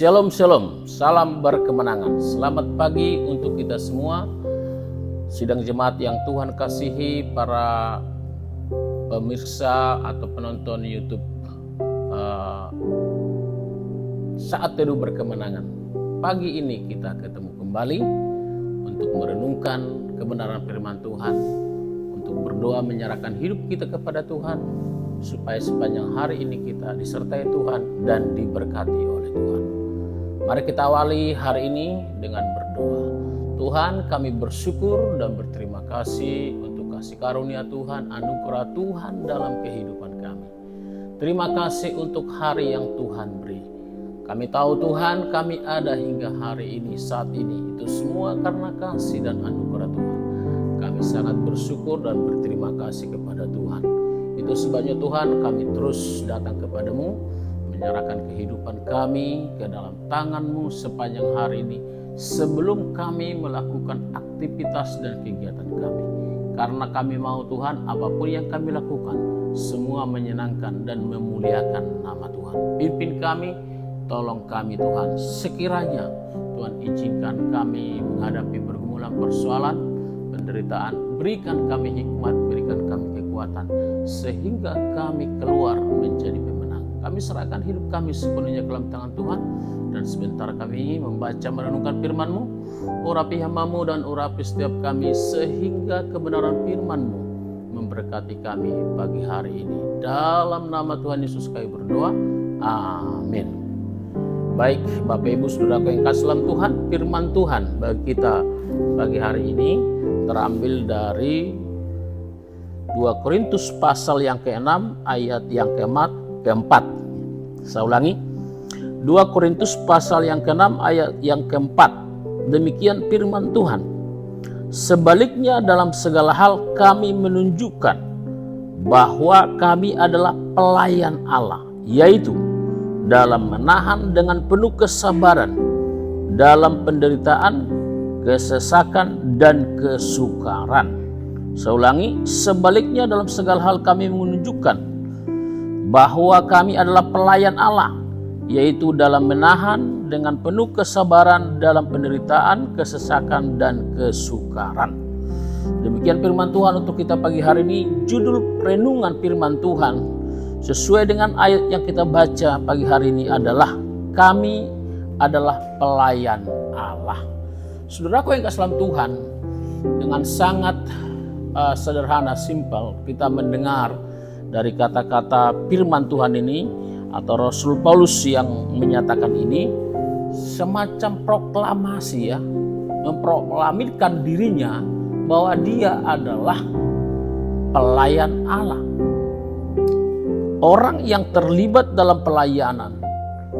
Shalom, shalom, salam berkemenangan. Selamat pagi untuk kita semua, sidang jemaat yang Tuhan kasihi, para pemirsa atau penonton YouTube Saat Teduh Berkemenangan. Pagi ini kita ketemu kembali untuk merenungkan kebenaran firman Tuhan, untuk berdoa menyerahkan hidup kita kepada Tuhan, supaya sepanjang hari ini kita disertai Tuhan dan diberkati oleh Tuhan. Mari kita awali hari ini dengan berdoa. Tuhan, kami bersyukur dan berterima kasih untuk kasih karunia Tuhan, anugerah Tuhan dalam kehidupan kami. Terima kasih untuk hari yang Tuhan beri. Kami tahu Tuhan, kami ada hingga hari ini, saat ini. Itu semua karena kasih dan anugerah Tuhan. Kami sangat bersyukur dan berterima kasih kepada Tuhan. Itu sebabnya Tuhan, kami terus datang kepadamu, menyerahkan kehidupan kami ke dalam tangan-Mu sepanjang hari ini, sebelum kami melakukan aktivitas dan kegiatan kami. Karena kami mau Tuhan, apapun yang kami lakukan, semua menyenangkan dan memuliakan nama Tuhan. Pimpin kami, tolong kami Tuhan. Sekiranya Tuhan izinkan kami menghadapi pergumulan persoalan, penderitaan, berikan kami hikmat, berikan kami kekuatan, sehingga kami keluar menjadi pemenang. Kami serahkan hidup kami sepenuhnya ke dalam tangan Tuhan, dan sebentar kami membaca merenungkan firman-Mu. Urapi hamba-Mu dan urapi setiap kami, sehingga kebenaran firman-Mu memberkati kami pagi hari ini. Dalam nama Tuhan Yesus kami berdoa, amin. Baik Bapak Ibu Saudaraku yang kasih dalam Tuhan, firman Tuhan bagi kita pagi hari ini terambil dari 2 Korintus pasal yang ke-6 ayat yang ke-4. Saya ulangi, 2 Korintus pasal yang ke-6 ayat yang ke-4. Demikian firman Tuhan. Sebaliknya dalam segala hal kami menunjukkan bahwa kami adalah pelayan Allah, yaitu dalam menahan dengan penuh kesabaran, dalam penderitaan, kesesakan, dan kesukaran. Saya ulangi, sebaliknya dalam segala hal kami menunjukkan bahwa kami adalah pelayan Allah, yaitu dalam menahan dengan penuh kesabaran, dalam penderitaan, kesesakan, dan kesukaran. Demikian firman Tuhan untuk kita pagi hari ini. Judul renungan firman Tuhan sesuai dengan ayat yang kita baca pagi hari ini adalah kami adalah pelayan Allah. Saudaraku yang kasih dalam Tuhan, dengan sangat sederhana, simpel, kita mendengar dari kata-kata firman Tuhan ini, atau Rasul Paulus yang menyatakan ini, semacam proklamasi ya, memproklamirkan dirinya bahwa dia adalah pelayan Allah. Orang yang terlibat dalam pelayanan,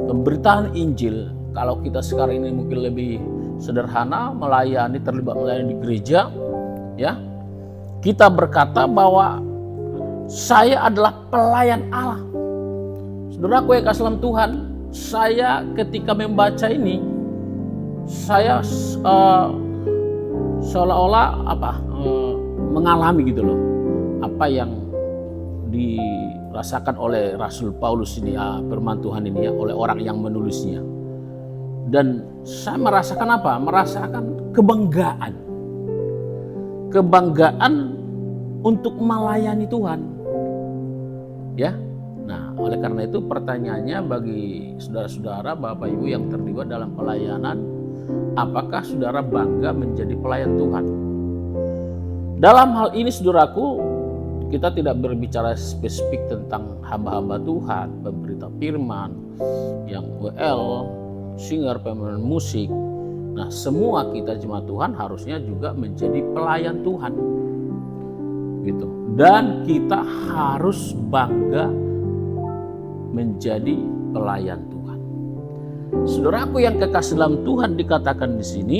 pemberitaan Injil, kalau kita sekarang ini mungkin lebih sederhana, terlibat melayani di gereja, ya. Kita berkata bahwa saya adalah pelayan Allah. Saudaraku yang kasih dalam Tuhan, saya ketika membaca ini, saya seolah-olah mengalami gitu loh, apa yang dirasakan oleh Rasul Paulus ini, firman Tuhan ini ya, oleh orang yang menulisnya. Dan saya merasakan apa? Merasakan kebanggaan. Kebanggaan untuk melayani Tuhan. Ya. Nah, oleh karena itu pertanyaannya bagi saudara-saudara, Bapak Ibu yang terlibat dalam pelayanan, apakah saudara bangga menjadi pelayan Tuhan? Dalam hal ini saudaraku, kita tidak berbicara spesifik tentang hamba-hamba Tuhan, pemberita firman, yang WL, singer, pemain musik. Nah, semua kita jemaat Tuhan harusnya juga menjadi pelayan Tuhan. Gitu. Dan kita harus bangga menjadi pelayan Tuhan. Saudaraku yang kekasih dalam Tuhan, dikatakan di sini,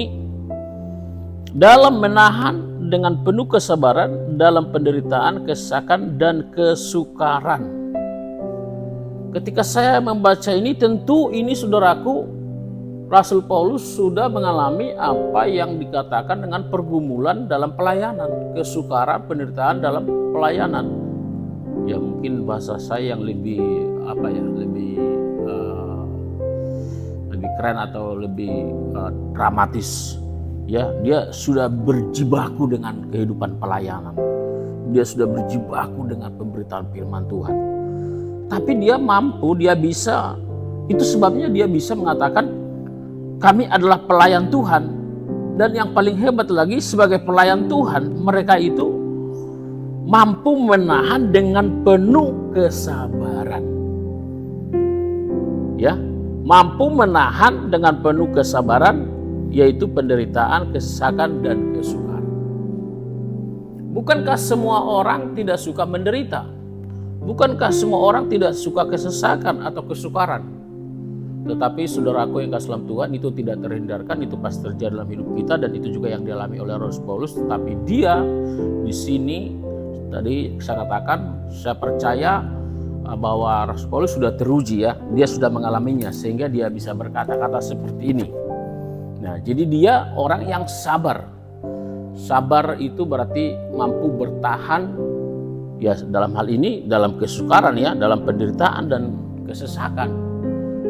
dalam menahan dengan penuh kesabaran, dalam penderitaan, kesesakan, dan kesukaran. Ketika saya membaca ini, tentu ini saudaraku, Rasul Paulus sudah mengalami apa yang dikatakan dengan pergumulan dalam pelayanan, kesukaran, penderitaan dalam pelayanan. Ya mungkin bahasa saya yang lebih lebih keren atau lebih dramatis. Ya, dia sudah berjibaku dengan kehidupan pelayanan. Dia sudah berjibaku dengan pemberitaan firman Tuhan. Tapi dia mampu, dia bisa. Itu sebabnya dia bisa mengatakan, kami adalah pelayan Tuhan. Dan yang paling hebat lagi, sebagai pelayan Tuhan, mereka itu mampu menahan dengan penuh kesabaran. Ya, mampu menahan dengan penuh kesabaran, yaitu penderitaan, kesesakan, dan kesukaran. Bukankah semua orang tidak suka menderita? Bukankah semua orang tidak suka kesesakan atau kesukaran? Tetapi saudaraku yang kasih dalam Tuhan, itu tidak terhindarkan, itu pasti terjadi dalam hidup kita, dan itu juga yang dialami oleh Rasul Paulus. Tetapi dia di sini, tadi saya katakan, saya percaya bahwa Rasul Paulus sudah teruji, ya, dia sudah mengalaminya sehingga dia bisa berkata-kata seperti ini. Nah, jadi dia orang yang sabar. Sabar itu berarti mampu bertahan, ya, dalam hal ini dalam kesukaran, ya, dalam penderitaan dan kesesakan.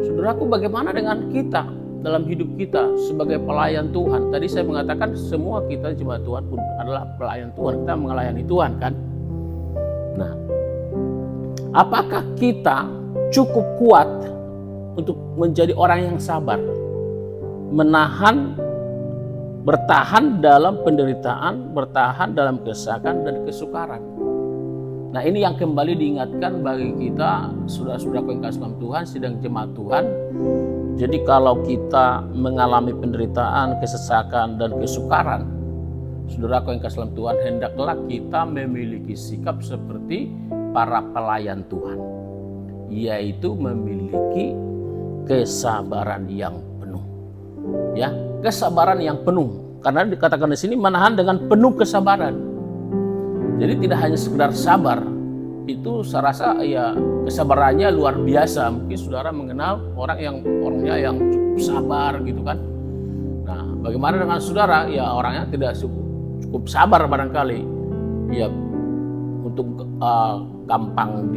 Saudaraku, bagaimana dengan kita dalam hidup kita sebagai pelayan Tuhan? Tadi saya mengatakan semua kita jemaat Tuhan pun adalah pelayan Tuhan, kita melayani Tuhan, kan? Nah, apakah kita cukup kuat untuk menjadi orang yang sabar, menahan, bertahan dalam penderitaan, bertahan dalam kesesakan dan kesukaran? Nah, ini yang kembali diingatkan bagi kita, saudara-saudaraku yang kasih dalam Tuhan, sidang jemaat Tuhan. Jadi kalau kita mengalami penderitaan, kesesakan, dan kesukaran, saudaraku yang kasih dalam Tuhan, hendaklah kita memiliki sikap seperti para pelayan Tuhan, yaitu memiliki kesabaran yang penuh. Ya, kesabaran yang penuh. Karena dikatakan di sini menahan dengan penuh kesabaran. Jadi tidak hanya sekedar sabar, itu saya rasa ya kesabarannya luar biasa. Mungkin saudara mengenal orangnya yang cukup sabar gitu kan. Nah, bagaimana dengan saudara? Ya, orangnya tidak cukup sabar barangkali. Ya, untuk gampang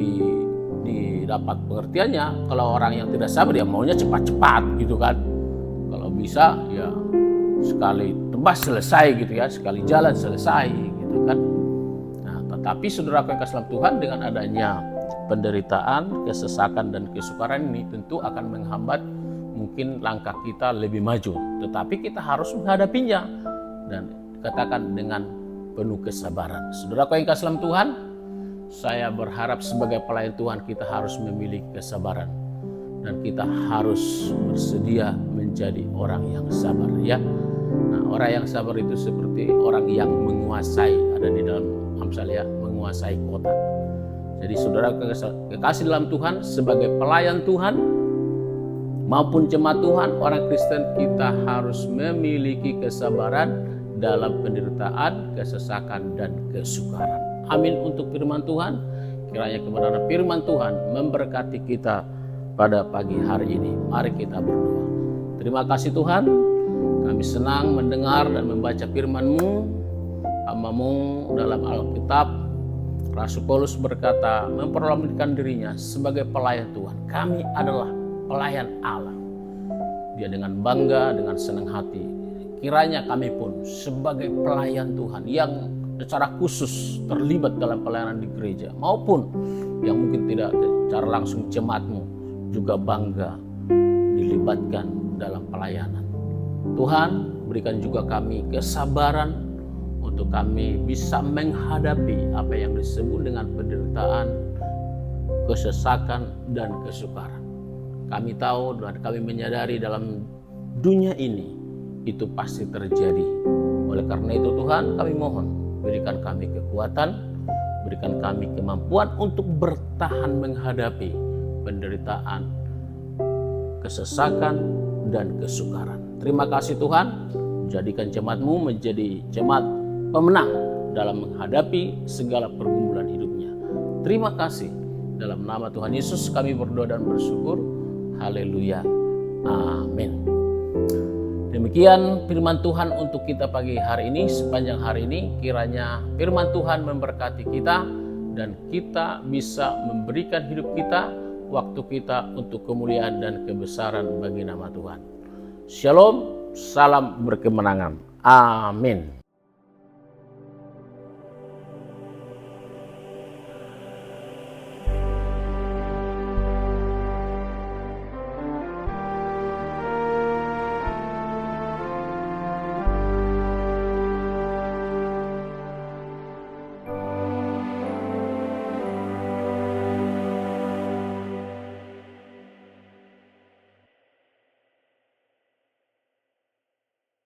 didapat pengertiannya. Kalau orang yang tidak sabar, ya maunya cepat-cepat gitu kan. Kalau bisa ya sekali tebas selesai gitu ya, sekali jalan selesai gitu kan. Tapi saudaraku yang kasih dalam Tuhan, dengan adanya penderitaan, kesesakan, dan kesukaran ini tentu akan menghambat mungkin langkah kita lebih maju. Tetapi kita harus menghadapinya dan dikatakan dengan penuh kesabaran. Saudaraku yang kasih dalam Tuhan, saya berharap sebagai pelayan Tuhan kita harus memiliki kesabaran. Dan kita harus bersedia menjadi orang yang sabar, ya. Nah, orang yang sabar itu seperti orang yang menguasai, ada di dalam Amsal, ya, menguasai kota. Jadi saudara kekasih dalam Tuhan, sebagai pelayan Tuhan maupun jemaat Tuhan, orang Kristen, kita harus memiliki kesabaran dalam penderitaan, kesesakan, dan kesukaran. Amin untuk firman Tuhan. Kiranya kebenaran firman Tuhan memberkati kita pada pagi hari ini. Mari kita berdoa. Terima kasih Tuhan, kami senang mendengar dan membaca firman-Mu. Hamba-Mu dalam Alkitab, Rasul Paulus berkata, memperlambutkan dirinya sebagai pelayan Tuhan. Kami adalah pelayan Allah. Dia dengan bangga, dengan senang hati. Kiranya kami pun sebagai pelayan Tuhan yang secara khusus terlibat dalam pelayanan di gereja, maupun yang mungkin tidak secara langsung jemaat-Mu, juga bangga dilibatkan dalam pelayanan. Tuhan, berikan juga kami kesabaran untuk kami bisa menghadapi apa yang disebut dengan penderitaan, kesesakan, dan kesukaran. Kami tahu dan kami menyadari dalam dunia ini itu pasti terjadi. Oleh karena itu Tuhan, kami mohon berikan kami kekuatan, berikan kami kemampuan untuk bertahan menghadapi penderitaan, kesesakan, dan kesukaran. Terima kasih Tuhan, jadikan jemaat-Mu menjadi jemaat pemenang dalam menghadapi segala pergumulan hidupnya. Terima kasih. Dalam nama Tuhan Yesus kami berdoa dan bersyukur. Haleluya. Amin. Demikian firman Tuhan untuk kita pagi hari ini. Sepanjang hari ini kiranya firman Tuhan memberkati kita dan kita bisa memberikan hidup kita waktu kita untuk kemuliaan dan kebesaran bagi nama Tuhan. Shalom, salam berkemenangan. Amin.